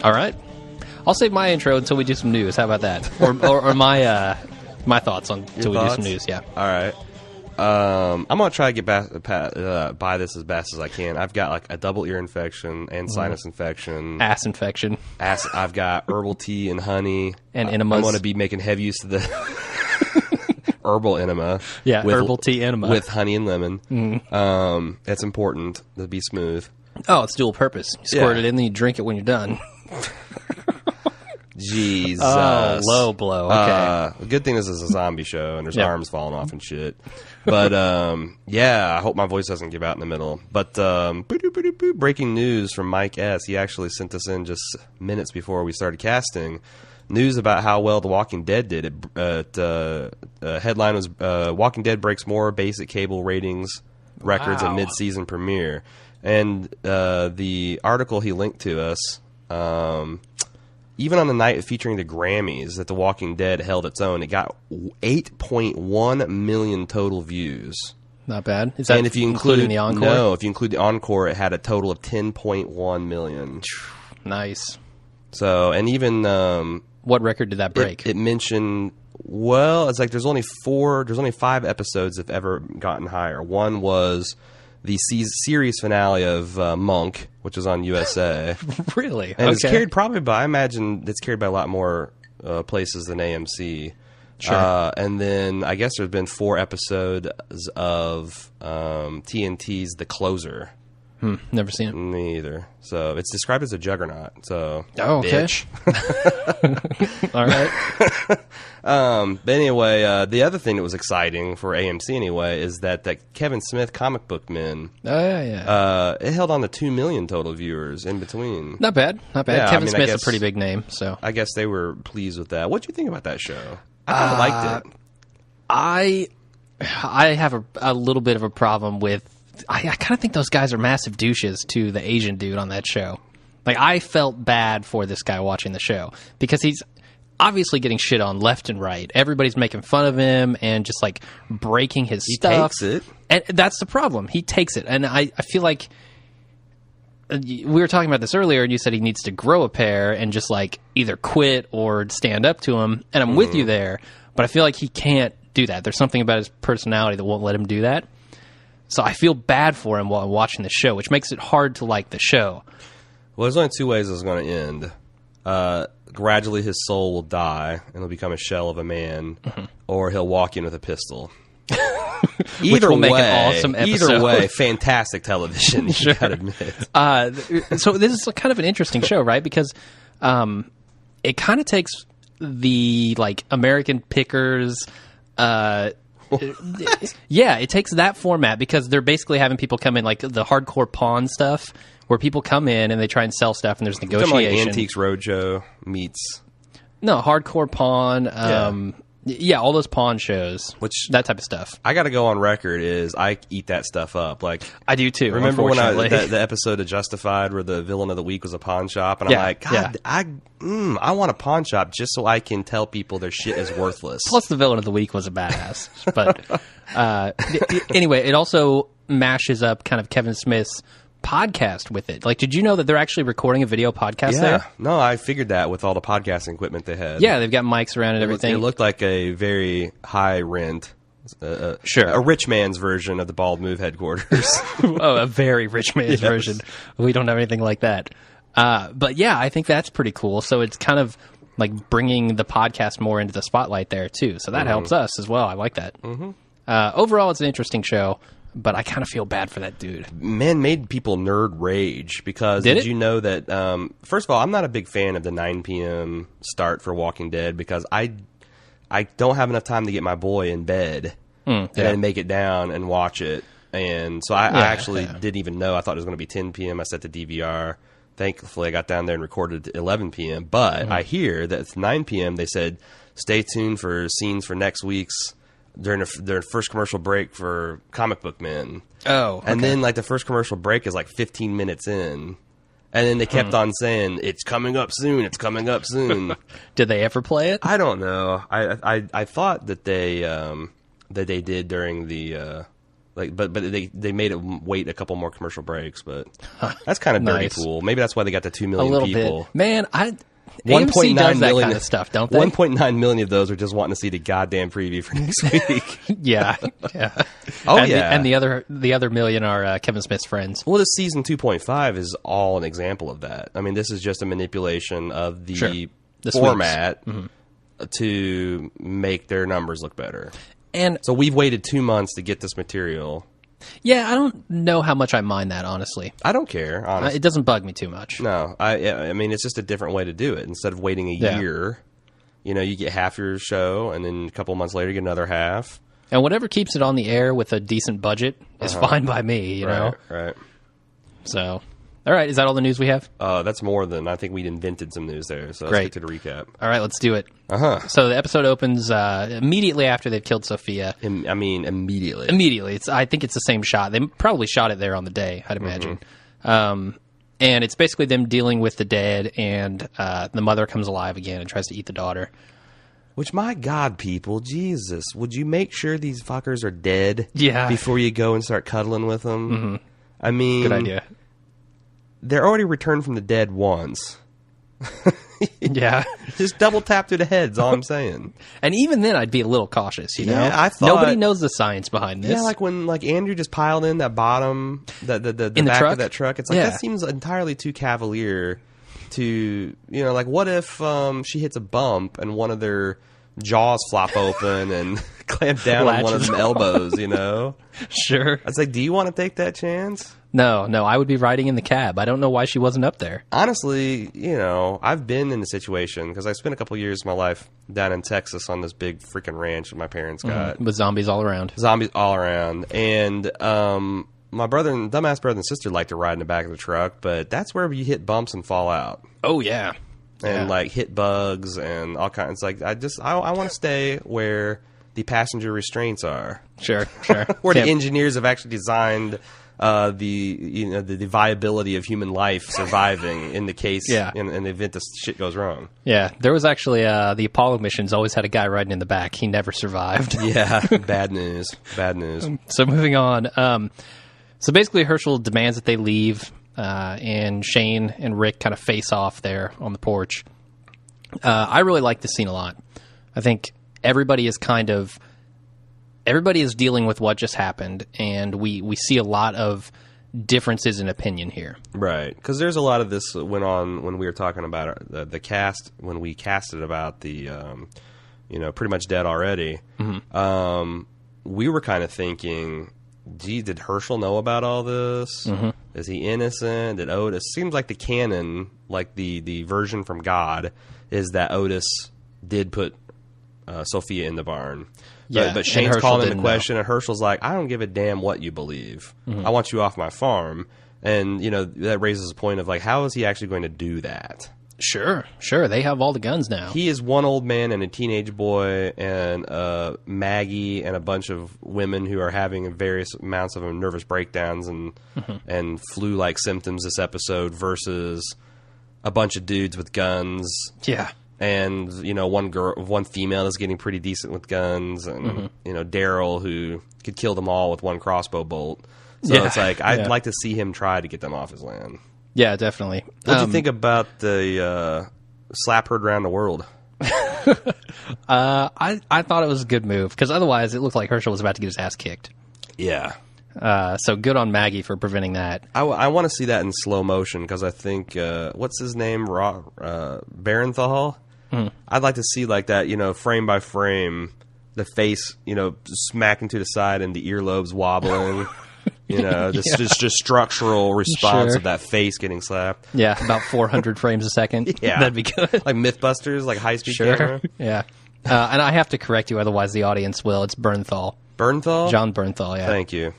All right. I'll save my intro until we do some news. How about that? Or my my thoughts on until we do some news. Yeah. All right. I'm gonna try to get by this as best as I can. I've got like a double ear infection and sinus infection, Ass infection, I've got herbal tea and honey and enemas. I'm gonna be making heavy use of the herbal enema. Yeah, herbal tea enema with honey and lemon. That's important to be smooth. Oh, it's dual purpose. You squirt it in, then you drink it when you're done. Jesus. Oh, low blow. Okay. The good thing is it's a zombie show and there's arms falling off and shit. But, yeah, I hope my voice doesn't give out in the middle. But, breaking news from Mike S. He actually sent us in just minutes before we started casting. News about how well The Walking Dead did. Headline was, Walking Dead breaks more basic cable ratings records at mid-season premiere. And the article he linked to us, even on the night featuring the Grammys that The Walking Dead held its own, it got 8.1 million total views. Not bad. Is that and if you including the encore? No, if you include the encore, it had a total of 10.1 million. Nice. So, and even what record did that break? It mentioned. Well, it's like there's only 5 episodes that have ever gotten higher. One was the series finale of Monk, which was on USA. Really? And it's carried I imagine it's carried by a lot more places than AMC. Sure. And then I guess there's been 4 episodes of TNT's The Closer. Never seen it. Me either. So it's described as a juggernaut. So okay. Bitch. All right. But anyway, the other thing that was exciting for AMC anyway is that Kevin Smith Comic Book Men. Oh yeah. It held on to 2 million total viewers in between. Not bad. Not bad. Yeah, Kevin Smith's a pretty big name, so I guess they were pleased with that. What do you think about that show? I kind of liked it. I have a little bit of a problem with. I kind of think those guys are massive douches to the Asian dude on that show. Like, I felt bad for this guy watching the show because he's obviously getting shit on left and right. Everybody's making fun of him and just, like, breaking his stuff. He takes it. And that's the problem. He takes it. And I feel like we were talking about this earlier, and you said he needs to grow a pair and just, like, either quit or stand up to him. And I'm with you there, but I feel like he can't do that. There's something about his personality that won't let him do that. So I feel bad for him while I'm watching the show, which makes it hard to like the show. Well, there's only 2 ways it's going to end. Gradually his soul will die, and he'll become a shell of a man, or he'll walk in with a pistol. Which will make an awesome episode. Either way, fantastic television, you gotta admit. So this is kind of an interesting show, right? Because it kind of takes the, like, American Pickers... yeah, it takes that format because they're basically having people come in, like the hardcore pawn stuff, where people come in and they try and sell stuff and there's negotiation. Like Antiques Roadshow meets... No, hardcore pawn, all those pawn shows, that type of stuff. I got to go on record is I eat that stuff up. Like I do too. Remember when the episode of Justified where the villain of the week was a pawn shop, and I'm like, God, I want a pawn shop just so I can tell people their shit is worthless. Plus, the villain of the week was a badass. But anyway, it also mashes up kind of Kevin Smith's podcast with it. Like, did you know that they're actually recording a video podcast there? No, I figured that with all the podcasting equipment they had. Yeah, they've got mics around and everything. It looked like a very high rent. Sure. A rich man's version of the Bald Move headquarters. Oh, a very rich man's version. We don't have anything like that. But yeah, I think that's pretty cool. So it's kind of like bringing the podcast more into the spotlight there too. So that helps us as well. I like that. Overall, it's an interesting show. But I kind of feel bad for that dude. Man, made people nerd rage because did you know that, first of all, I'm not a big fan of the 9 p.m. start for Walking Dead because I don't have enough time to get my boy in bed and then make it down and watch it. And so I actually didn't even know. I thought it was going to be 10 p.m. I set the DVR. Thankfully, I got down there and recorded at 11 p.m. But I hear that it's 9 p.m. They said, stay tuned for scenes for next week's during their first commercial break for Comic Book Men. Oh, okay. And then like the first commercial break is like 15 minutes in. And then they kept on saying, it's coming up soon, it's coming up soon. Did they ever play it? I don't know. I thought that they did during the Like, but they made it wait a couple more commercial breaks, but that's kind of dirty Nice. pool. Maybe that's why they got the 2 A million little people. bit. Man, AMC 1.9 does that million kind of stuff, don't they? 1.9 million of those are just wanting to see the goddamn preview for next week. Yeah. Oh, and yeah. And the other million are Kevin Smith's friends. Well, this season 2.5 is all an example of that. I mean, this is just a manipulation of the Sure. The format to make their numbers look better. And So we've waited 2 months to get this material. yeah, I don't know how much I mind that, honestly. I don't care, honestly. It doesn't bug me too much. No, I mean, it's just a different way to do it. Instead of waiting a Yeah. year, you get half your show, and then a couple months later, you get another half. And whatever keeps it on the air with a decent budget is fine by me, you know? Right. So, all right, is that all the news we have? That's more than I think we'd invented some news there. So Great. let's get to the recap. All right, let's do it. Uh-huh. So the episode opens immediately after they've killed Sophia. I mean, immediately. Immediately. I think it's the same shot. They probably shot it there on the day, I'd imagine. And it's basically them dealing with the dead, and the mother comes alive again and tries to eat the daughter. Which, my God, people, Jesus, would you make sure these fuckers are dead Yeah. before you go and start cuddling with them? I mean, Good idea. They're already returned from the dead once. Yeah. Just double tap through the heads, all I'm saying. And even then, I'd be a little cautious, you know? Yeah, I thought- Nobody knows the science behind this. Yeah, like when Andrew just piled in that bottom, the In the back truck? of that truck. It's like, Yeah. that seems entirely too cavalier to, like, what if she hits a bump and one of their jaws flop open and clamp down on one of Latches them elbows, you know? Sure. It's like, do you want to take that chance? No, I would be riding in the cab. I don't know why she wasn't up there. Honestly, I've been in the situation because I spent a couple years of my life down in Texas on this big freaking ranch that my parents got. With zombies all around. Zombies all around. And my dumbass brother and sister like to ride in the back of the truck, but that's where you hit bumps and fall out. Oh, yeah. And Yeah. like hit bugs and all kinds. It's like, I want to stay where the passenger restraints are. Sure. Where the Can't- engineers have actually designed the viability of human life surviving in the case Yeah. in the event this shit goes wrong. Yeah, there was actually the Apollo missions always had a guy riding in the back. He never survived. Yeah, bad news. So moving on. So basically Herschel demands that they leave, and Shane and Rick kind of face off there on the porch. I really like this scene a lot. I think everybody is dealing with what just happened, and we see a lot of differences in opinion here. Right, because there's a lot of this went on when we were talking about the cast, when we casted about the, pretty much dead already. We were kind of thinking, gee, did Herschel know about all this? Is he innocent? Did Otis? Seems like the canon, like the version from God, is that Otis did put Sophia in the barn. Yeah, but and Shane's Herschel calling him didn't the question, and Herschel's like, I don't give a damn what you believe. I want you off my farm. And, that raises a point of, like, how is he actually going to do that? Sure. They have all the guns now. He is one old man and a teenage boy and Maggie and a bunch of women who are having various amounts of nervous breakdowns and flu-like symptoms this episode versus a bunch of dudes with guns. Yeah. And, one female that's getting pretty decent with guns, and, Daryl, who could kill them all with one crossbow bolt. So Yeah. it's like, I'd Yeah. like to see him try to get them off his land. Yeah, definitely. What do you think about the slap heard around the world? I thought it was a good move, because otherwise it looked like Herschel was about to get his ass kicked. Yeah. So good on Maggie for preventing that. I want to see that in slow motion, because I think, what's his name? Barenthal? I'd like to see like that, frame by frame, the face, smacking to the side and the earlobes wobbling. Just structural response Sure. of that face getting slapped. Yeah, about 400 frames a second. Yeah. That'd be good. Like Mythbusters, like high-speed Sure. camera. Yeah. And I have to correct you, otherwise the audience will. It's Bernthal. Bernthal? John Bernthal, yeah. Thank you.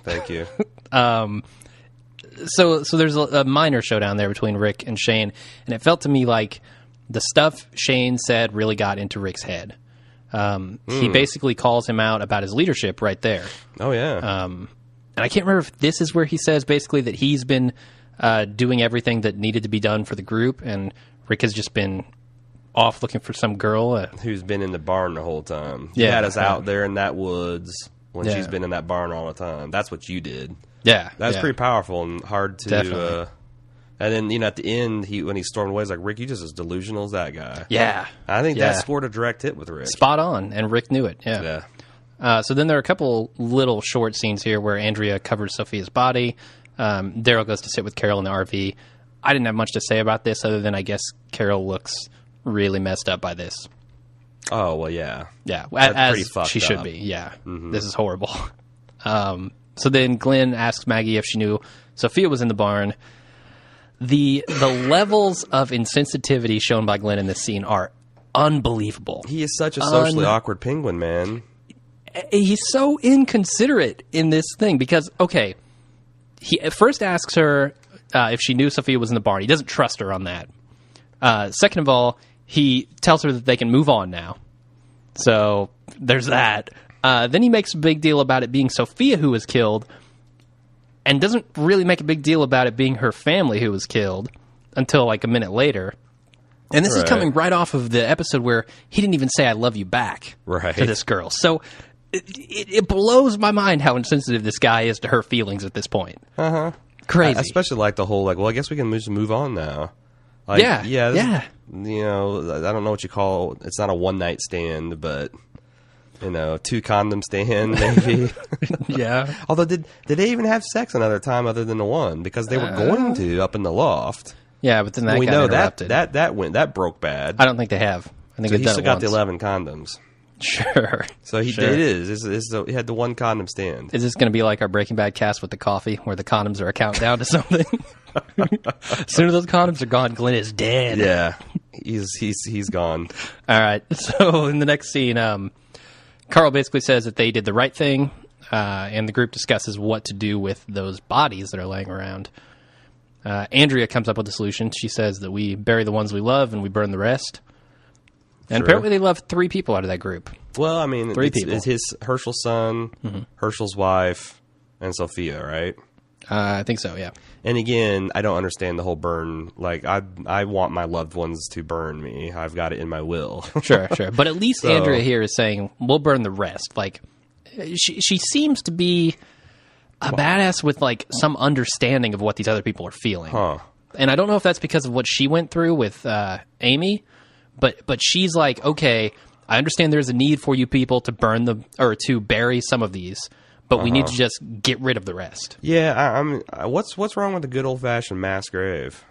So there's a minor showdown there between Rick and Shane, and it felt to me like the stuff Shane said really got into Rick's head. He basically calls him out about his leadership right there. Oh, yeah. And I can't remember if this is where he says basically that he's been doing everything that needed to be done for the group, and Rick has just been off looking for some girl. Who's been in the barn the whole time. He Yeah, had us yeah. out there in that woods, when she's been in that barn all the time. That's what you did. Yeah. That's pretty powerful and hard to... Definitely. And then, at the end, when he stormed away, he's like, Rick, you just as delusional as that guy. Yeah. I think that scored a direct hit with Rick. Spot on, and Rick knew it, yeah. So then there are a couple little short scenes here where Andrea covers Sophia's body. Daryl goes to sit with Carol in the RV. I didn't have much to say about this other than I guess Carol looks really messed up by this. Oh, well, yeah. Yeah, That's as pretty fucked she should up. be, yeah. This is horrible. So then Glenn asks Maggie if she knew Sophia was in the barn. The levels of insensitivity shown by Glenn in this scene are unbelievable. He is such a socially awkward penguin, man. He's so inconsiderate in this thing because, okay, he at first asks her if she knew Sophia was in the barn. He doesn't trust her on that. Second of all, he tells her that they can move on now. So there's that. Then he makes a big deal about it being Sophia who was killed and doesn't really make a big deal about it being her family who was killed until like a minute later. And this is coming right off of the episode where he didn't even say I love you back to this girl. So it blows my mind how insensitive this guy is to her feelings at this point. Crazy. I especially like the whole, well, I guess we can just move on now. Like, yeah. I don't know what you call, it's not a one-night stand, but, 2 condom stand, maybe. Yeah. Although, did they even have sex another time other than the one? Because they were going to up in the loft. Yeah, but then that got interrupted. That broke bad. I don't think they have. I think So they've he done still it got once. the 11 condoms. Sure. So he he had the 1 condom stand. Is this going to be like our Breaking Bad cast with the coffee, where the condoms are a countdown to something? As soon as those condoms are gone, Glenn is dead. Yeah, he's gone. All right. So in the next scene, Carl basically says that they did the right thing, and the group discusses what to do with those bodies that are laying around. Andrea comes up with a solution. She says that we bury the ones we love and we burn the rest. And apparently they left 3 people out of that group. Well, I mean, 3 people. It's Herschel's son, Herschel's wife, and Sophia, right? I think so, yeah. And again, I don't understand the whole burn. Like, I want my loved ones to burn me. I've got it in my will. Sure. But at least Andrea here is saying, we'll burn the rest. Like, she seems to be a badass with, like, some understanding of what these other people are feeling. And I don't know if that's because of what she went through with Amy, but she's like, okay, I understand there's a need for you people to to bury some of these, but we need to just get rid of the rest. Yeah, what's wrong with the good old fashioned mass grave?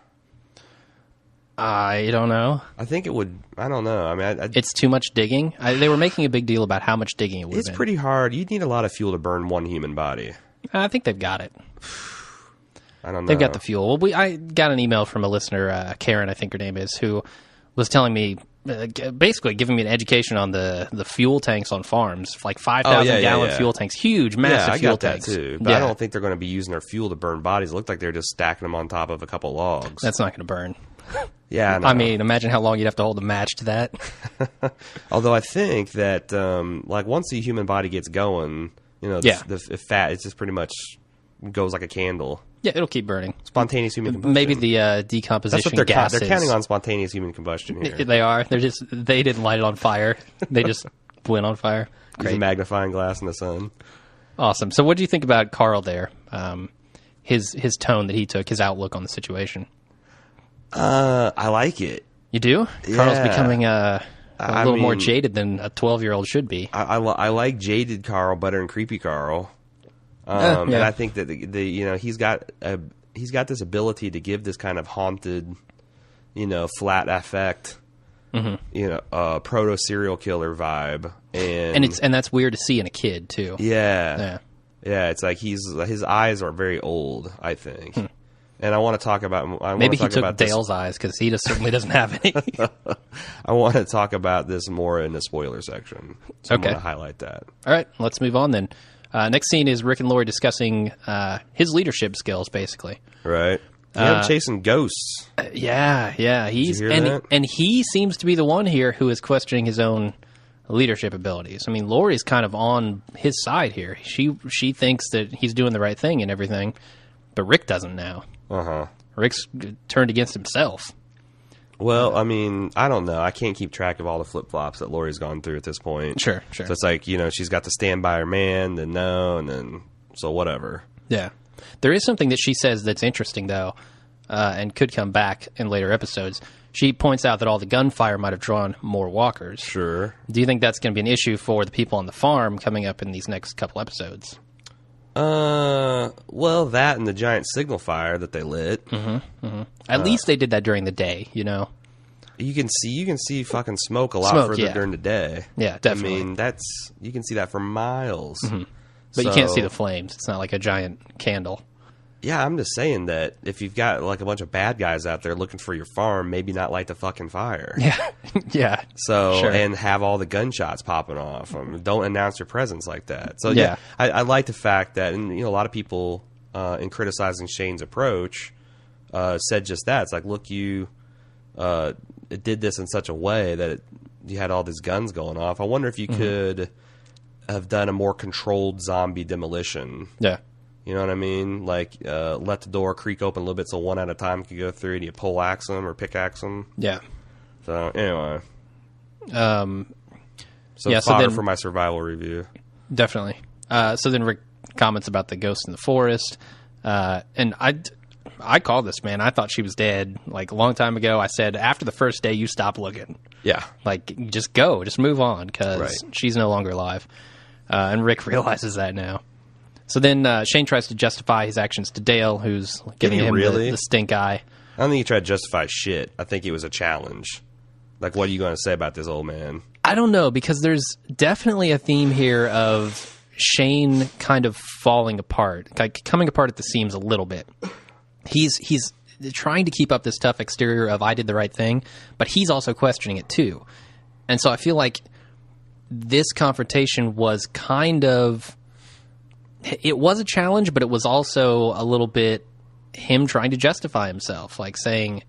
I don't know. I think it would. I don't know. I mean, it's too much digging. They were making a big deal about how much digging it would. It's pretty hard. You'd need a lot of fuel to burn one human body. I think they've got it. I don't know. They've got the fuel. Well, I got an email from a listener, Karen, I think her name is, who was telling me, basically giving me an education on the fuel tanks on farms, like 5,000 gallon fuel tanks, huge, massive fuel tanks. I got that too, but I don't think they're going to be using their fuel to burn bodies. It looked like they're just stacking them on top of a couple logs. That's not going to burn. Yeah, I mean, imagine how long you'd have to hold a match to that. Although I think that, like, once the human body gets going, the fat, it's just pretty much goes like a candle. Yeah, it'll keep burning. Spontaneous human combustion. Maybe the decomposition That's what gases. they're counting on spontaneous human combustion here. They are. They didn't light it on fire. They just went on fire. Great. Magnifying glass in the sun. Awesome. So what do you think about Carl there? His tone that he took, his outlook on the situation. I like it. You do? Yeah. Carl's becoming a little more jaded than a 12-year-old should be. I like jaded Carl better than creepy Carl. And I think that he's got this ability to give this kind of haunted, flat affect, proto serial killer vibe, and that's weird to see in a kid too. Yeah. It's like his eyes are very old, I think. And I want to talk about. Maybe he took Dale's eyes because he just certainly doesn't have any. I want to talk about this more in the spoiler section. So I'm going to highlight that. All right, let's move on then. Next scene is Rick and Lori discussing his leadership skills, basically. Right. Yeah, chasing ghosts. Yeah. Did you hear that? And he seems to be the one here who is questioning his own leadership abilities. I mean, Lori's kind of on his side here. She thinks that he's doing the right thing and everything, but Rick doesn't now. Rick's turned against himself. Well, I mean, I don't know. I can't keep track of all the flip-flops that Lori's gone through at this point. Sure. So it's like, she's got to stand by her man, then no, and then, so whatever. Yeah. There is something that she says that's interesting, though, and could come back in later episodes. She points out that all the gunfire might have drawn more walkers. Sure. Do you think that's going to be an issue for the people on the farm coming up in these next couple episodes? Well, that and the giant signal fire that they lit. At least they did that during the day, You can see fucking smoke a lot further during the day. Yeah, definitely. I mean, you can see that for miles. But you can't see the flames. It's not like a giant candle. Yeah, I'm just saying that if you've got like a bunch of bad guys out there looking for your farm, maybe not light the fucking fire. Yeah, yeah. So, sure. And have all the gunshots popping off. Don't announce your presence like that. So, yeah, I like the fact that, and a lot of people in criticizing Shane's approach said just that. It's like, look, you did this in such a way that you had all these guns going off. I wonder if you could have done a more controlled zombie demolition. Yeah. You know what I mean? Like, let the door creak open a little bit so one at a time can go through. Do you pole-axe them or pickaxe them? Yeah. So, anyway. So fodder for my survival review. Definitely. So then Rick comments about the ghost in the forest. And I called this, man. I thought she was dead, like, a long time ago. I said, after the first day, you stop looking. Yeah. Like, just go. Just move on, because she's no longer alive. And Rick realizes that now. So then Shane tries to justify his actions to Dale, who's giving him the stink eye. I don't think he tried to justify shit. I think it was a challenge. Like, what are you going to say about this old man? I don't know, because there's definitely a theme here of Shane kind of falling apart, like coming apart at the seams a little bit. He's trying to keep up this tough exterior of I did the right thing, but he's also questioning it too. And so I feel like this confrontation was kind of... It was a challenge, but it was also a little bit him trying to justify himself, like saying,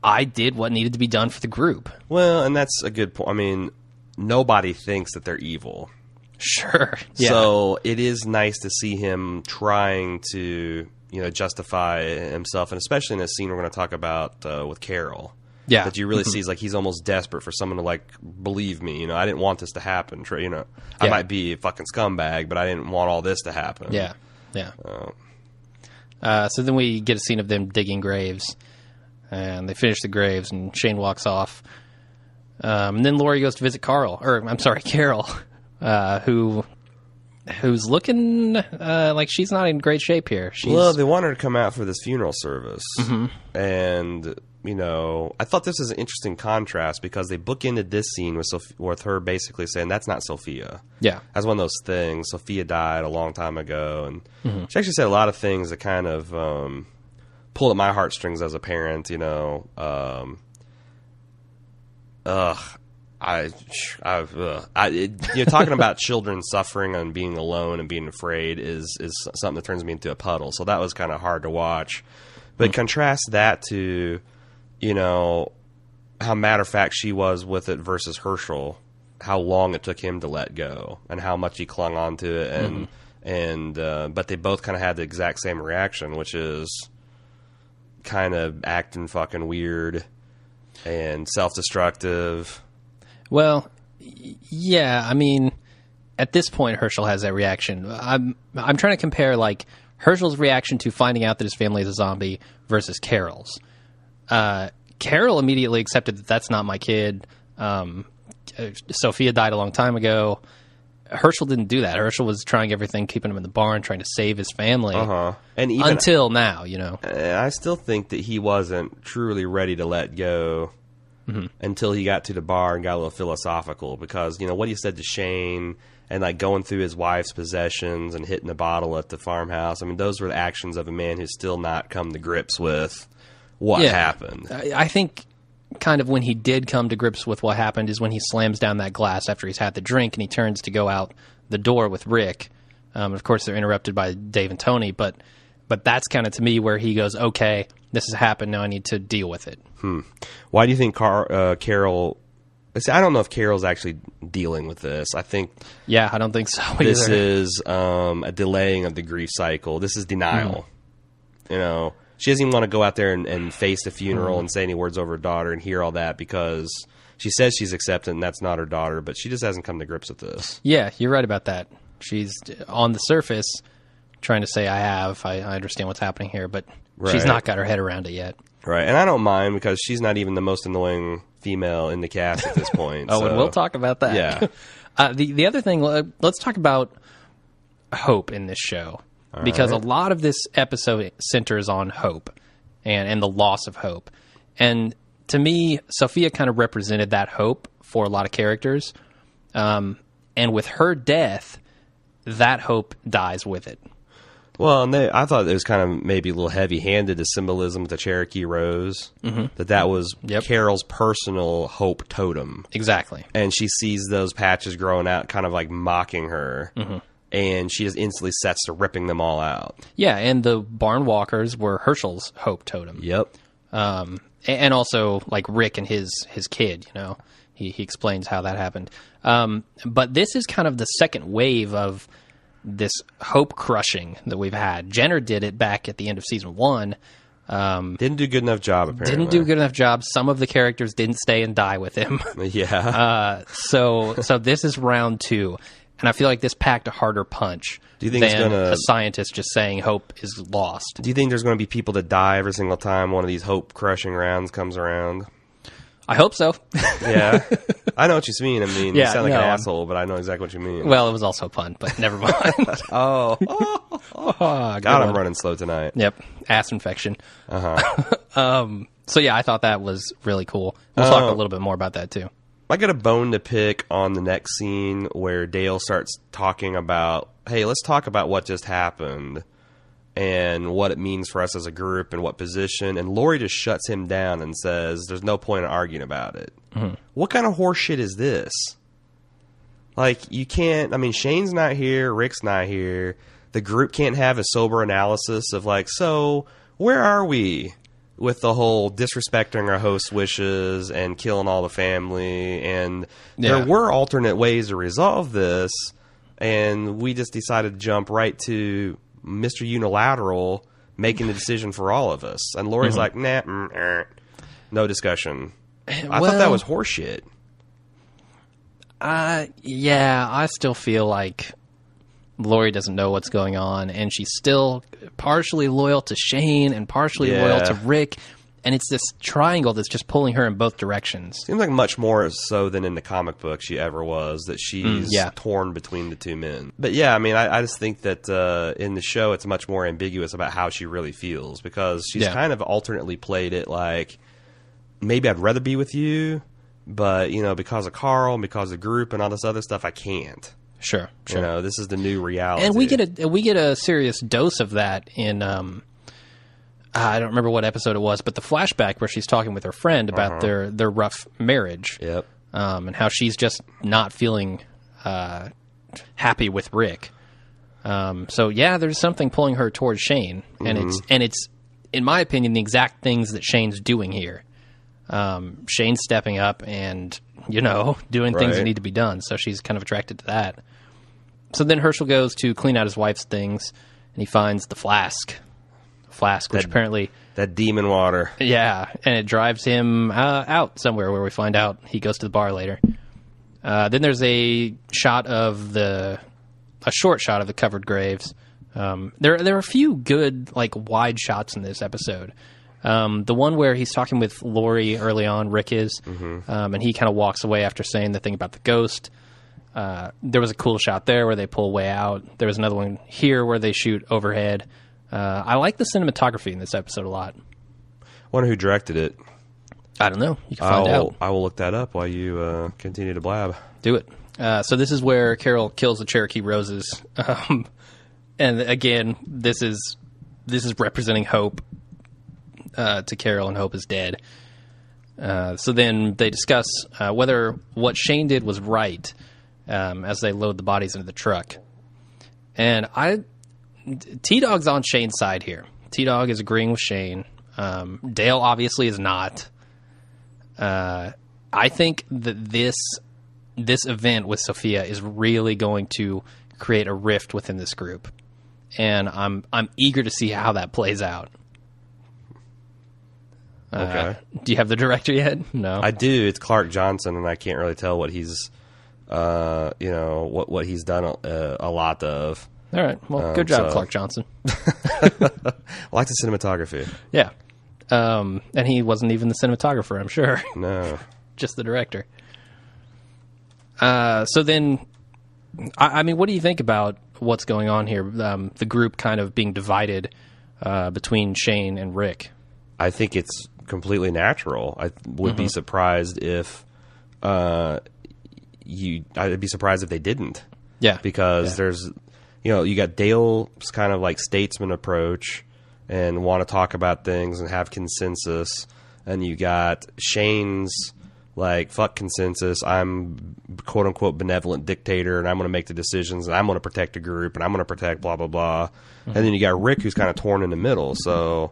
I did what needed to be done for the group. Well, and that's a good point. I mean, nobody thinks that they're evil. Sure. Yeah. So it is nice to see him trying to, justify himself, and especially in this scene we're going to talk about with Carol. Yeah. That you really see is like he's almost desperate for someone to like believe me. I didn't want this to happen. I might be a fucking scumbag, but I didn't want all this to happen. Yeah. Yeah. So then we get a scene of them digging graves, and they finish the graves, and Shane walks off. And then Lori goes to visit Carol, who's looking like she's not in great shape here. Well, they want her to come out for this funeral service, and I thought this was an interesting contrast because they bookended this scene with her basically saying that's not Sophia. Yeah, that's one of those things. Sophia died a long time ago, and she actually said a lot of things that kind of pulled at my heartstrings as a parent. Talking about children suffering and being alone and being afraid is something that turns me into a puddle. So that was kind of hard to watch. But contrast that to, how matter of fact she was with it versus Herschel, how long it took him to let go and how much he clung on to it. But they both kind of had the exact same reaction, which is kind of acting fucking weird and self-destructive. Well, yeah, I mean, at this point, Herschel has that reaction. I'm trying to compare, like, Herschel's reaction to finding out that his family is a zombie versus Carol's. Carol immediately accepted that that's not my kid. Sophia died a long time ago. Herschel didn't do that. Herschel was trying everything, keeping him in the barn, trying to save his family. And even until now, I still think that he wasn't truly ready to let go until he got to the bar and got a little philosophical, because what he said to Shane and like going through his wife's possessions and hitting the bottle at the farmhouse. I mean, those were the actions of a man who's still not come to grips with what happened. I think kind of when he did come to grips with what happened is when he slams down that glass after he's had the drink and he turns to go out the door with Rick. Of course, they're interrupted by Dave and Tony, but that's kind of to me where he goes, okay, this has happened, now I need to deal with it. Why do you think Carol... I don't know if Carol's actually dealing with this. I think... Yeah, I don't think so either. This is a delaying of the grief cycle. This is denial. She doesn't even want to go out there and face the funeral and say any words over her daughter and hear all that because she says she's accepted and that's not her daughter, but she just hasn't come to grips with this. Yeah, you're right about that. She's on the surface trying to say, I understand what's happening here, but she's not got her head around it yet. Right, and I don't mind because she's not even the most annoying female in the cast at this point. Oh, and we'll talk about that. Yeah. The other thing, let's talk about hope in this show. Because a lot of this episode centers on hope and the loss of hope. And to me, Sophia kind of represented that hope for a lot of characters. And with her death, that hope dies with it. Well, and I thought it was kind of maybe a little heavy-handed, the symbolism with the Cherokee rose, that was Carol's personal hope totem. Exactly. And she sees those patches growing out, kind of like mocking her. And she just instantly sets to ripping them all out. Yeah, and the barn walkers were Herschel's hope totem. Yep. And also, like, Rick and his kid, you know. He explains how that happened. But this is kind of the second wave of this hope crushing that we've had. Jenner did it back at the end of season 1. Didn't do a good enough job, apparently. Didn't do a good enough job. Some of the characters didn't stay and die with him. Yeah. So this is round 2. And I feel like this packed a harder punch do you think than a scientist just saying hope is lost. Do you think there's going to be people that die every single time one of these hope-crushing rounds comes around? I hope so. Yeah. I know what you mean. I mean, you sound like an asshole, but I know exactly what you mean. Well, it was also a pun, but never mind. God, I'm running slow tonight. Yep. Ass infection. So, yeah, I thought that was really cool. We'll talk a little bit more about that, too. I got a bone to pick on the next scene where Dale starts talking about, hey, let's talk about what just happened and what it means for us as a group and what position. And Lori just shuts him down and says, there's no point in arguing about it. What kind of horseshit is this? Like, you can't, I mean, Shane's not here, Rick's not here. The group can't have a sober analysis of like, so where are we with the whole disrespecting our host's wishes and killing all the family? And there were alternate ways to resolve this, and we just decided to jump right to Mr. Unilateral making the decision for all of us. And Lori's like, nah, no discussion. I thought that was horseshit. Yeah, I still feel like Lori doesn't know what's going on, and she's still partially loyal to Shane and partially loyal to Rick, and it's this triangle that's just pulling her in both directions. Seems like much more so than in the comic book she ever was, that she's torn between the two men. But yeah, I mean, I just think that in the show it's much more ambiguous about how she really feels, because she's kind of alternately played it like, maybe I'd rather be with you, but, you know, because of Carl and because of the group and all this other stuff, I can't. Sure. You know, this is the new reality. And we get a serious dose of that in I don't remember what episode it was, but the flashback where she's talking with her friend about their rough marriage. Yep. And how she's just not feeling happy with Rick. So yeah, there's something pulling her towards Shane, and it's in my opinion the exact things that Shane's doing here. Shane's stepping up and, you know, doing things that need to be done. So she's kind of attracted to that. So then Herschel goes to clean out his wife's things, and he finds the flask, which apparently... That demon water. Yeah, and it drives him out somewhere where we find out he goes to the bar later. Then there's a short shot of the covered graves. There are a few good, like, wide shots in this episode. The one where he's talking with Lori early on, Rick is, and he kind of walks away after saying the thing about the ghost. There was a cool shot there where they pull way out. There was another one here where they shoot overhead. I like the cinematography in this episode a lot. Wonder who directed it. I don't know. You can find out. I will look that up while you continue to blab. Do it. So this is where Carol kills the Cherokee roses. And again, this is representing hope to Carol, and Hope is dead. So then they discuss whether what Shane did was right as they load the bodies into the truck. And T-Dog's on Shane's side here. T-Dog is agreeing with Shane. Dale obviously is not. I think that this event with Sophia is really going to create a rift within this group. And I'm eager to see how that plays out. Okay. Do you have the director yet? No. I do. It's Clark Johnson, and I can't really tell what he's, what he's done a lot of. All right. Well, good job, Clark Johnson. I like the cinematography. Yeah. And he wasn't even the cinematographer, I'm sure. No. Just the director. So then, I mean, what do you think about what's going on here? The group kind of being divided between Shane and Rick. I think it's completely natural. I would be surprised if I'd be surprised if they didn't. Yeah. Because there's, you got Dale's kind of like statesman approach and want to talk about things and have consensus. And you got Shane's like, fuck consensus. I'm quote unquote benevolent dictator and I'm going to make the decisions and I'm going to protect the group and I'm going to protect blah, blah, blah. And then you got Rick who's kind of torn in the middle. So,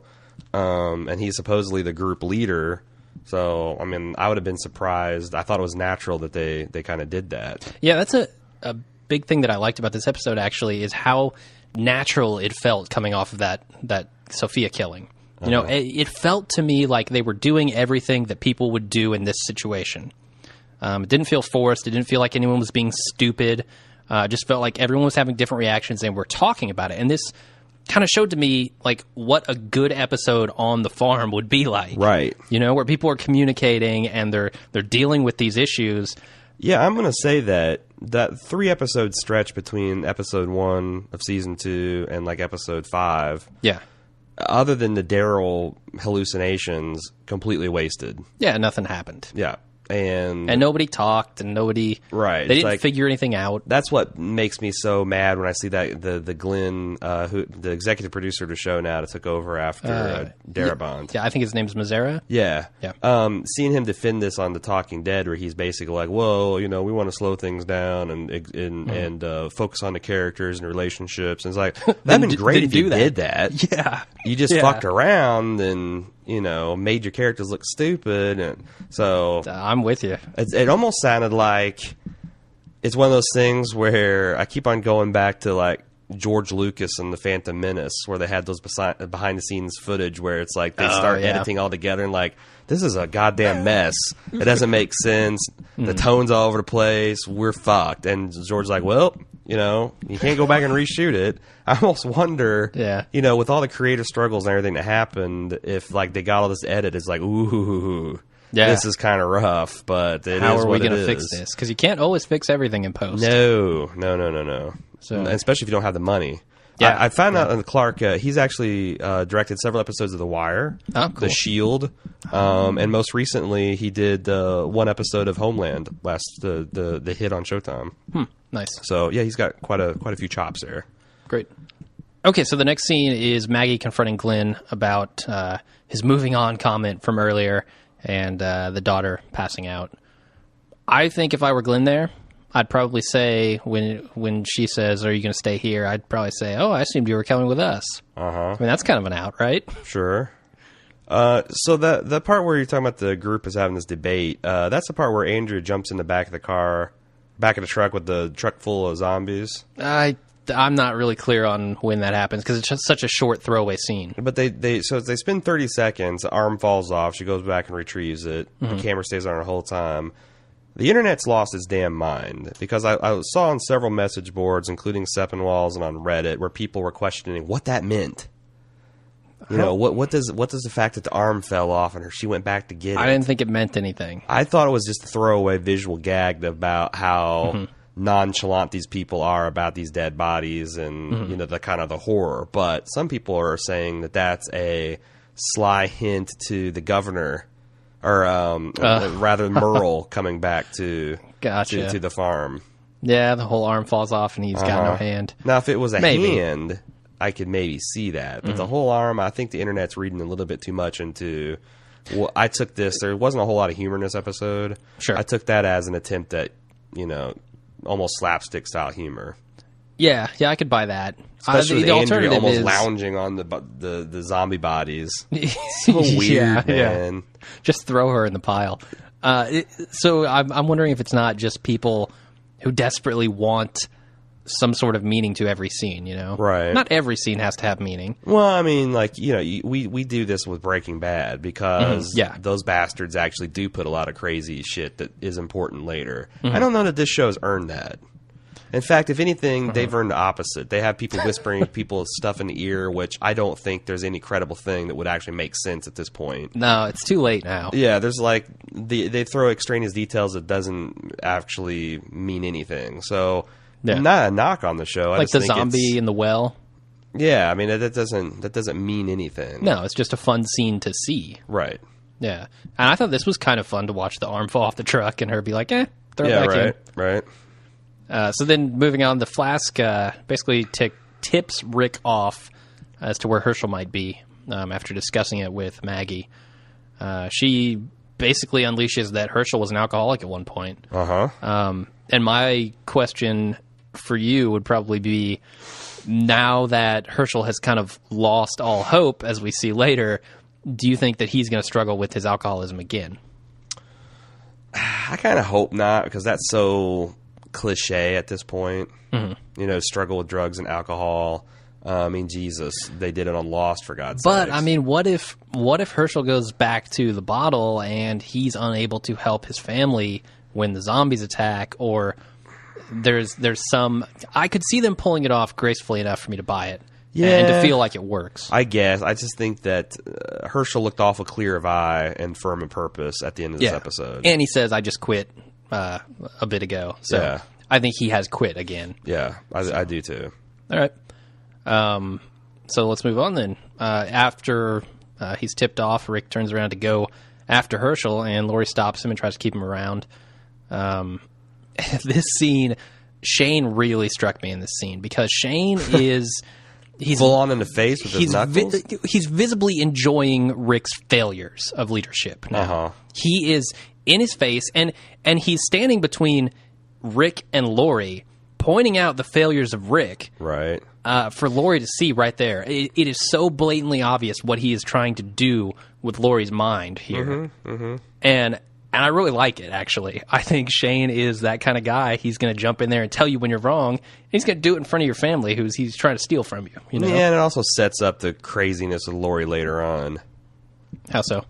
and he's supposedly the group leader. So, I mean, I would have been surprised. I thought it was natural that they kind of did that. Yeah, that's a big thing that I liked about this episode, actually, is how natural it felt coming off of that Sophia killing. It felt to me like they were doing everything that people would do in this situation. It didn't feel forced. It didn't feel like anyone was being stupid. It just felt like everyone was having different reactions and we're talking about it. And this kind of showed to me like what a good episode on the farm would be like. Right. Where people are communicating and they're dealing with these issues. Yeah, I'm going to say that 3-episode stretch between episode 1 of season 2 and like episode 5. Yeah. Other than the Daryl hallucinations, completely wasted. Yeah, nothing happened. Yeah. And nobody talked, and nobody... Right. They didn't figure anything out. That's what makes me so mad when I see that the Glenn, the executive producer of the show now, that took over after Darabont. Yeah, I think his name's Mazzara. Yeah. Yeah. Seeing him defend this on The Talking Dead, where he's basically like, well, we want to slow things down and focus on the characters and relationships. And it's like, that'd been great if you did that. Yeah. You just fucked around and... made your characters look stupid, and so I'm with you. It almost sounded like it's one of those things where I keep on going back to like George Lucas and the Phantom Menace, where they had those behind the scenes footage where it's like they start editing all together and like, this is a goddamn mess. It doesn't make sense. The tone's all over the place. We're fucked. And George's like, well, you can't go back and reshoot it. I almost wonder, with all the creative struggles and everything that happened, if like they got all this edit, it's like, ooh, this is kind of rough, but how are we going to fix this? Because you can't always fix everything in post. No. So, especially if you don't have the money. Yeah, I found out on Clark, he's actually directed several episodes of The Wire, The Shield, and most recently he did one episode of Homeland, the hit on Showtime. Nice. So yeah, he's got quite a few chops there. Great. Okay, so the next scene is Maggie confronting Glenn about his moving on comment from earlier and the daughter passing out. I think if I were Glenn there, I'd probably say, when she says, are you going to stay here? I'd probably say, oh, I assumed you were coming with us. I mean, that's kind of an out, right? Sure. So the part where you're talking about the group is having this debate, that's the part where Andrew jumps in the back of the truck with the truck full of zombies. I'm not really clear on when that happens because it's just such a short throwaway scene. But they spend 30 seconds, the arm falls off, she goes back and retrieves it, the camera stays on her the whole time. The internet's lost its damn mind because I saw on several message boards, including Seppenwall's and on Reddit, where people were questioning what that meant. What does the fact that the arm fell off and she went back to get it? I didn't think it meant anything. I thought it was just a throwaway visual gag about how nonchalant these people are about these dead bodies and the kind of the horror. But some people are saying that that's a sly hint to the governor. Or rather, Merle coming back to the farm. Yeah, the whole arm falls off and he's got no hand. Now, if it was a hand, I could maybe see that. But the whole arm, I think the internet's reading a little bit too much into... Well, I took this... There wasn't a whole lot of humor in this episode. Sure. I took that as an attempt at, almost slapstick-style humor. Yeah, I could buy that. Especially the Andrea almost lounging on the zombie bodies. So weird, man. Yeah. Just throw her in the pile. So I'm wondering if it's not just people who desperately want some sort of meaning to every scene, you know? Right. Not every scene has to have meaning. Well, I mean, like, you know, we do this with Breaking Bad because those bastards actually do put a lot of crazy shit that is important later. I don't know that this show has earned that. In fact, if anything, they've earned the opposite. They have people whispering people stuff in the ear, which I don't think there's any credible thing that would actually make sense at this point. No, it's too late now. Yeah, there's like they throw extraneous details that doesn't actually mean anything. So, not a knock on the show. Like the zombie in the well. Yeah, I mean that doesn't mean anything. No, it's just a fun scene to see. Right. Yeah, and I thought this was kind of fun to watch the arm fall off the truck and her be like, throw it back in. Right. So then moving on, the Flask basically tips Rick off as to where Herschel might be after discussing it with Maggie. She basically unleashes that Herschel was an alcoholic at one point. And my question for you would probably be, now that Herschel has kind of lost all hope, as we see later, do you think that he's going to struggle with his alcoholism again? I kind of hope not, because that's so cliche at this point. You know, struggle with drugs and alcohol. I mean, Jesus, they did it on Lost, for God's sake. But I mean, what if Herschel goes back to the bottle and he's unable to help his family when the zombies attack, or there's some, I could see them pulling it off gracefully enough for me to buy it. And to feel like it works. I guess. I just think that Herschel looked awful clear of eye and firm in purpose at the end of this episode. And he says, I just quit a bit ago. So I think he has quit again. Yeah, I do too. All right. So let's move on then. After he's tipped off, Rick turns around to go after Herschel, and Laurie stops him and tries to keep him around. This scene, Shane really struck me in this scene, because Shane is... He's full on in the face with his knuckles? He's visibly enjoying Rick's failures of leadership now. He is in his face, and he's standing between Rick and Laurie, pointing out the failures of Rick. Right. For Laurie to see right there. It is so blatantly obvious what he is trying to do with Laurie's mind here. And I really like it, actually. I think Shane is that kind of guy. He's going to jump in there and tell you when you're wrong. He's going to do it in front of your family, he's trying to steal from you. You know? Yeah, and it also sets up the craziness of Laurie later on. How so?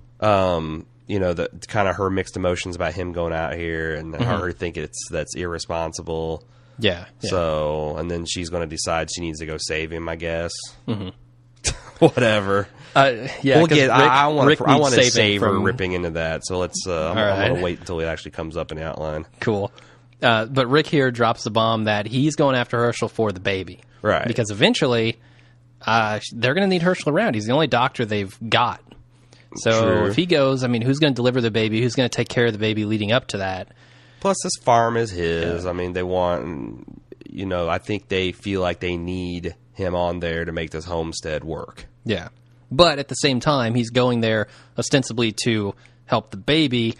You know, the kind of her mixed emotions about him going out here, and her thinking that's irresponsible. Yeah. So, and then she's going to decide she needs to go save him, I guess. Whatever. We'll get. I want to save her from ripping into that. So let's. I'm going to wait until it actually comes up in the outline. Cool. But Rick here drops the bomb that he's going after Herschel for the baby, right? Because eventually, they're going to need Herschel around. He's the only doctor they've got. So if he goes, I mean, who's going to deliver the baby? Who's going to take care of the baby leading up to that? Plus, this farm is his. Yeah. I mean, they want. You know, I think they feel like they need him on there to make this homestead work. Yeah. But at the same time, he's going there ostensibly to help the baby,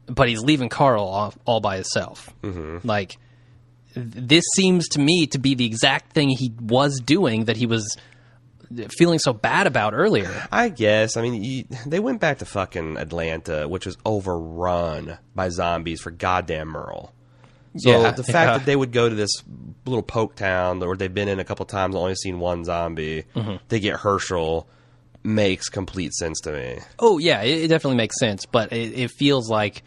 but he's leaving Carl all by himself. Like, this seems to me to be the exact thing he was doing that he was feeling so bad about earlier. I guess. I mean, they went back to fucking Atlanta, which was overrun by zombies for goddamn Merle. So the fact that they would go to this little poke town where they've been in a couple times, only seen one zombie, they get Herschel, makes complete sense to me. Oh, yeah, it definitely makes sense, but it feels like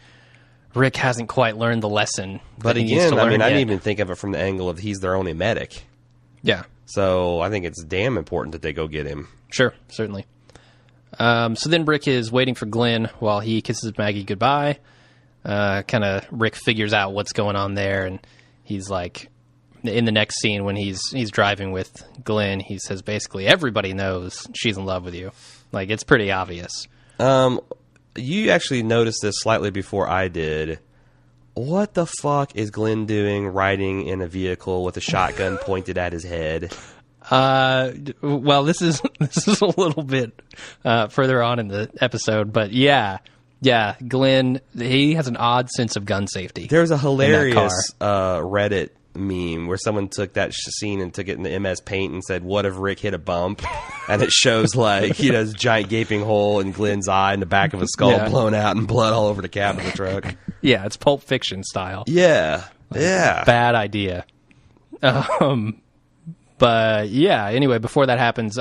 Rick hasn't quite learned the lesson. But again, I mean, I didn't even think of it from the angle of he's their only medic. Yeah. So I think it's damn important that they go get him. Sure, certainly. So then Rick is waiting for Glenn while he kisses Maggie goodbye. Kind of Rick figures out what's going on there, and he's like, in the next scene when he's driving with Glenn, he says basically everybody knows she's in love with you. Like, it's pretty obvious. You actually noticed this slightly before I did. What the fuck is Glenn doing riding in a vehicle with a shotgun pointed at his head? Well, this is a little bit further on in the episode, but yeah, Glenn, he has an odd sense of gun safety. There's a hilarious Reddit meme where someone took that scene and took it into MS Paint and said, "What if Rick hit a bump?" And it shows like this giant gaping hole in Glenn's eye and the back of his skull blown out and blood all over the cab of the truck. Yeah, it's Pulp Fiction style. Yeah. Bad idea. But yeah, anyway, before that happens,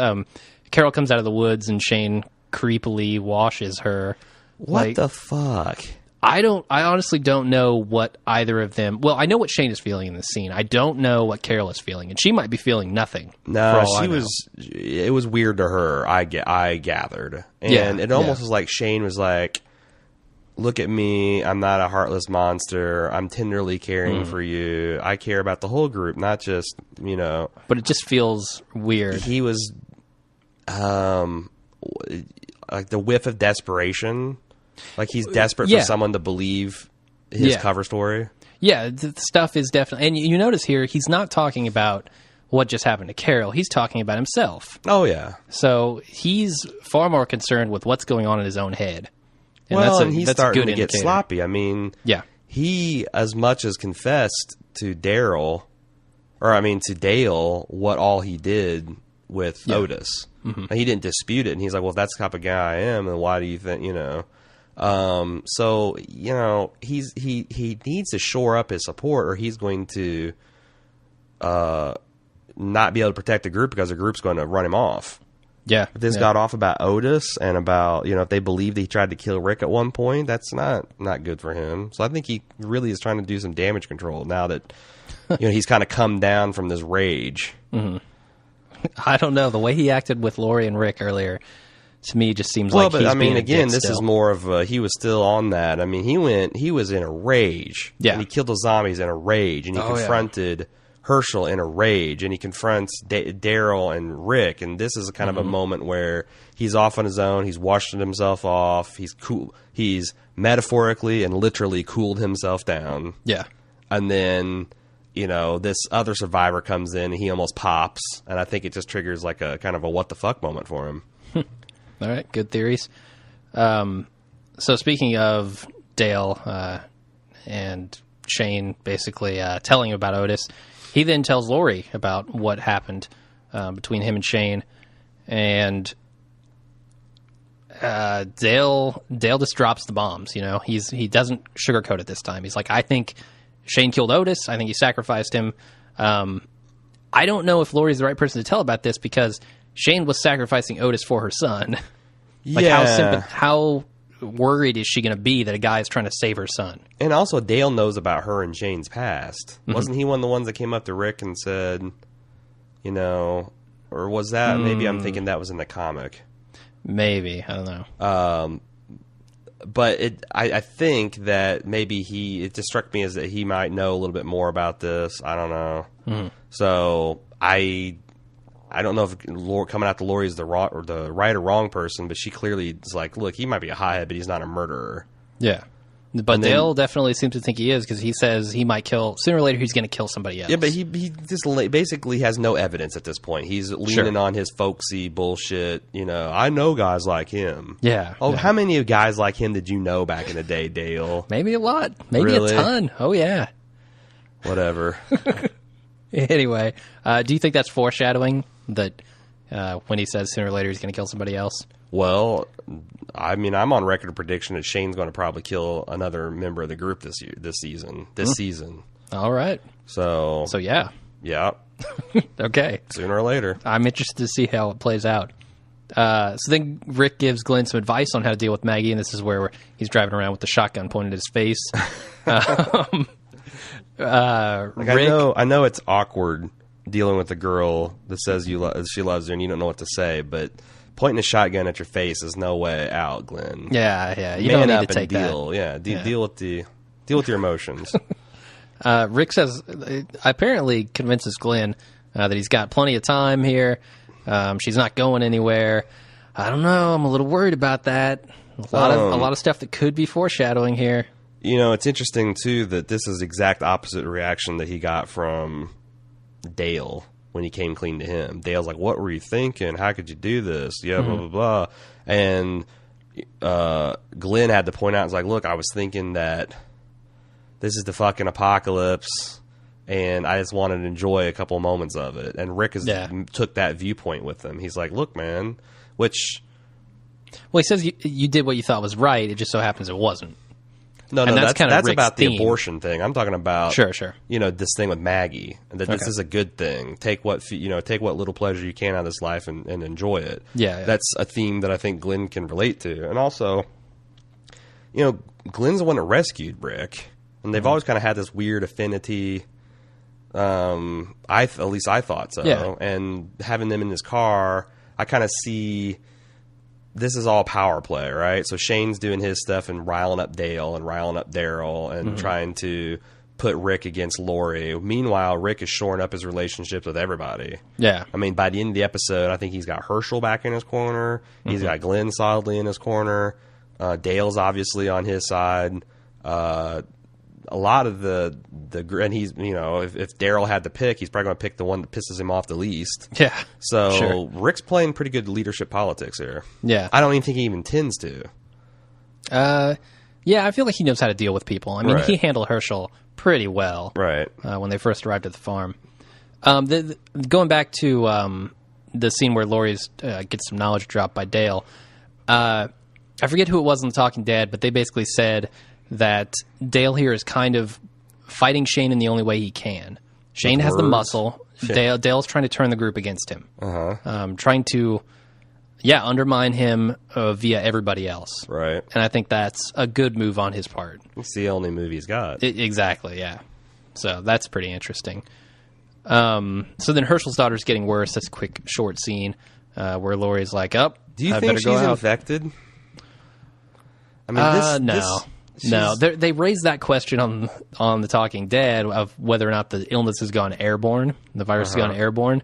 Carol comes out of the woods and Shane creepily washes her. What the fuck? I honestly don't know what either of them. Well, I know what Shane is feeling in this scene. I don't know what Carol is feeling, and she might be feeling nothing. No, she was. It was weird to her. I gathered, and it almost was like Shane was like, "Look at me. I'm not a heartless monster. I'm tenderly caring for you. I care about the whole group, not just But it just feels weird. He was, like the whiff of desperation. Like he's desperate for someone to believe his cover story. Yeah, the stuff is definitely... And you notice here, he's not talking about what just happened to Carol. He's talking about himself. Oh, yeah. So he's far more concerned with what's going on in his own head. And he's starting to get sloppy. I mean, he as much as confessed to Dale, what all he did with Otis. Mm-hmm. He didn't dispute it. And he's like, well, if that's the type of guy I am, then why do you think, So he needs to shore up his support, or he's going to not be able to protect the group because the group's going to run him off. Yeah, if this got off about Otis and about if they believed he tried to kill Rick at one point, that's not good for him. So I think he really is trying to do some damage control now that he's kind of come down from this rage. Mm-hmm. I don't know, the way he acted with Lori and Rick earlier. To me, just seems like he's being a dick this still. Is more of he was still on that. I mean, he was in a rage. Yeah. And he killed the zombies in a rage, and he confronted Herschel in a rage, and he confronts Daryl and Rick, and this is kind of a moment where he's off on his own. He's washing himself off. He's cool. He's metaphorically and literally cooled himself down. Yeah. And then this other survivor comes in, and he almost pops, and I think it just triggers like a kind of a what the fuck moment for him. All right, good theories. So speaking of Dale and Shane basically telling about Otis, he then tells Lori about what happened between him and Shane, and Dale just drops the bombs. He doesn't sugarcoat it this time. He's like, I think Shane killed Otis. I think he sacrificed him. I don't know if Lori's the right person to tell about this because Shane was sacrificing Otis for her son. How worried is she going to be that a guy is trying to save her son? And also, Dale knows about her and Shane's past. Mm-hmm. Wasn't he one of the ones that came up to Rick and said, or was that, maybe I'm thinking that was in the comic. Maybe, I don't know. But I think that maybe it just struck me as that he might know a little bit more about this. I don't know. Mm-hmm. So I don't know if coming out to Lori is the right or wrong person, but she clearly is like, look, he might be a hothead, but he's not a murderer. Yeah. But Dale definitely seems to think he is because he says he might sooner or later he's going to kill somebody else. Yeah, but he just basically has no evidence at this point. He's leaning on his folksy bullshit. I know guys like him. Yeah. Oh, how many guys like him did you know back in the day, Dale? Maybe a lot. Maybe a ton. Oh, yeah. Whatever. Anyway, do you think that's foreshadowing that when he says sooner or later he's going to kill somebody else? Well, I mean, I'm on record of prediction that Shane's going to probably kill another member of the group this season. All right. So yeah. Yeah. Okay. Sooner or later. I'm interested to see how it plays out. So then Rick gives Glenn some advice on how to deal with Maggie, and this is where he's driving around with the shotgun pointed at his face. I know it's awkward dealing with a girl that says she loves you and you don't know what to say, but pointing a shotgun at your face is no way out, Glenn. Yeah. You don't need to take deal. That. Yeah, deal with your emotions. Rick says apparently convinces Glenn that he's got plenty of time here. She's not going anywhere. I don't know. I'm a little worried about that. A lot of stuff that could be foreshadowing here. It's interesting too that this is the exact opposite reaction that he got from Dale when he came clean to him. Dale's like, what were you thinking? How could you do this? Yeah, blah, blah, blah. And Glenn had to point out, it's like, look, I was thinking that this is the fucking apocalypse, and I just wanted to enjoy a couple of moments of it. And Rick took that viewpoint with him. He's like, look, man, which... Well, he says you did what you thought was right. It just so happens it wasn't. No, and that's kind of Rick's about theme. the abortion thing. I'm talking about Sure. this thing with Maggie. That this is a good thing. Take what little pleasure you can out of this life and enjoy it. Yeah. That's a theme that I think Glenn can relate to, and also, Glenn's the one that rescued Rick, and they've always kind of had this weird affinity. At least I thought so. Yeah. And having them in his car, I kind of see. This is all power play, right? So Shane's doing his stuff and riling up Dale and riling up Daryl and trying to put Rick against Lori. Meanwhile, Rick is shoring up his relationships with everybody. Yeah. I mean, by the end of the episode, I think he's got Herschel back in his corner. He's got Glenn solidly in his corner. Dale's obviously on his side. A lot of and he's, if Daryl had to pick, he's probably going to pick the one that pisses him off the least. Yeah. So Sure. Rick's playing pretty good leadership politics here. Yeah. I don't even think he even intends to. Yeah, I feel like he knows how to deal with people. I mean, Right. he handled Herschel pretty well. Right. When they first arrived at the farm. Going back to the scene where Lori gets some knowledge dropped by Dale, I forget who it was in The Talking Dead, but they basically said that Dale here is kind of fighting Shane in the only way he can. Shane has the muscle. Dale's trying to turn the group against him. Trying to, undermine him via everybody else. Right. And I think that's a good move on his part. It's the only movie he's got. Exactly, yeah. So that's pretty interesting. So then Herschel's daughter's getting worse. That's a quick, short scene where Lori's like, do Do you think she's infected? I mean, No. They raised that question on The Talking Dead of whether or not the illness has gone airborne, the virus has gone airborne.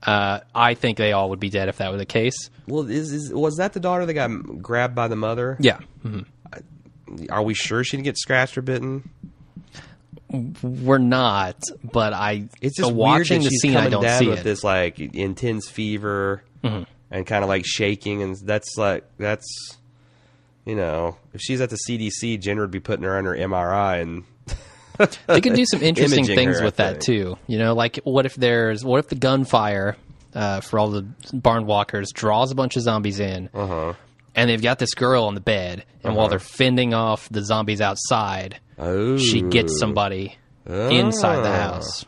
I think they all would be dead if that were the case. Well, was that the daughter that got grabbed by the mother? Yeah. Are we sure she didn't get scratched or bitten? We're not, but It's just watching weird that the she's scene, coming I don't down see with it. this like intense fever and kind of like shaking, and that's if she's at the CDC, Jen would be putting her under MRI and They could do some interesting imaging things her, with I that think. too. Like what if the gunfire for all the barn walkers draws a bunch of zombies in, and they've got this girl on the bed, and while they're fending off the zombies outside, she gets somebody inside the house.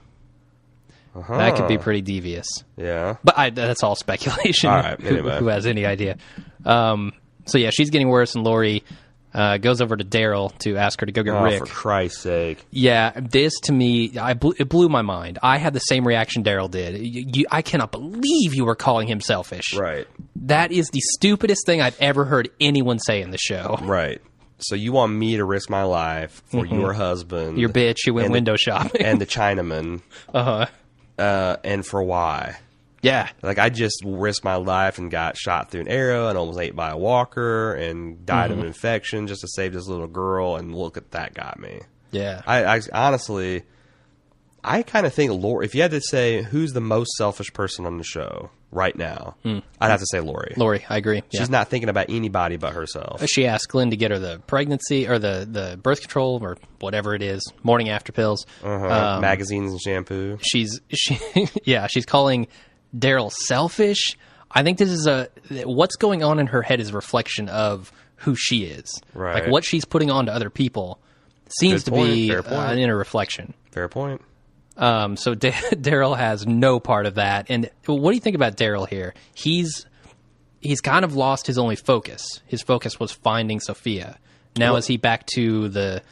That could be pretty devious. Yeah. But that's all speculation. All right, anyway. Who has any idea? So yeah, she's getting worse, and Lori goes over to Daryl to ask her to go get Rick. For Christ's sake. Yeah, this to me, it blew my mind. I had the same reaction Daryl did. I cannot believe you were calling him selfish. Right. That is the stupidest thing I've ever heard anyone say in the show. Right. So you want me to risk my life for your husband. Your bitch who went window shopping. And the Chinaman. And for why? Yeah. Like, I just risked my life and got shot through an arrow and almost ate by a walker and died of an infection just to save this little girl, and look at that got me. Yeah. I honestly, I kind of think Lori, if you had to say who's the most selfish person on the show right now, I'd have to say Lori. Lori, I agree. She's not thinking about anybody but herself. She asked Glenn to get her the pregnancy or the birth control or whatever it is, morning after pills. Magazines and shampoo. She's calling Daryl selfish. I think this is what's going on in her head is a reflection of who she is. Right. Like what she's putting on to other people seems Good to point. be Fair point. an inner reflection. Fair point. So Daryl has no part of that. And what do you think about Daryl here? He's kind of lost his only focus. His focus was finding Sophia. Now is he back to the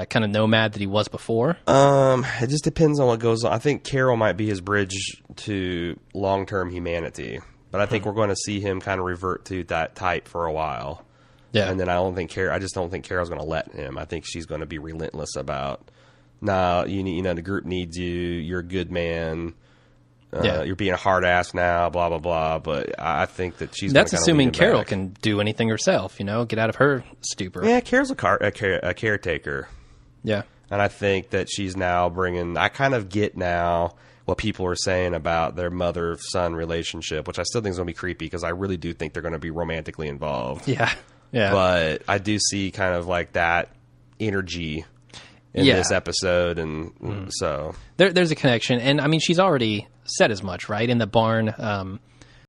kind of nomad that he was before? It just depends on what goes on. I think Carol might be his bridge to long-term humanity, but I think we're going to see him kind of revert to that type for a while. Yeah, and then I just don't think Carol's going to let him. I think she's going to be relentless about, the group needs you. You're a good man. You're being a hard ass now. Blah blah blah. But I think that she's. That's gonna assuming lean Carol back. can do anything herself. Get out of her stupor. Yeah, Carol's a caretaker. Yeah. And I think that she's now bringing. I kind of get now what people are saying about their mother-son relationship, which I still think is going to be creepy because I really do think they're going to be romantically involved. Yeah. Yeah. But I do see kind of like that energy in this episode, and so there's a connection, and I mean she's already said as much, right? In the barn,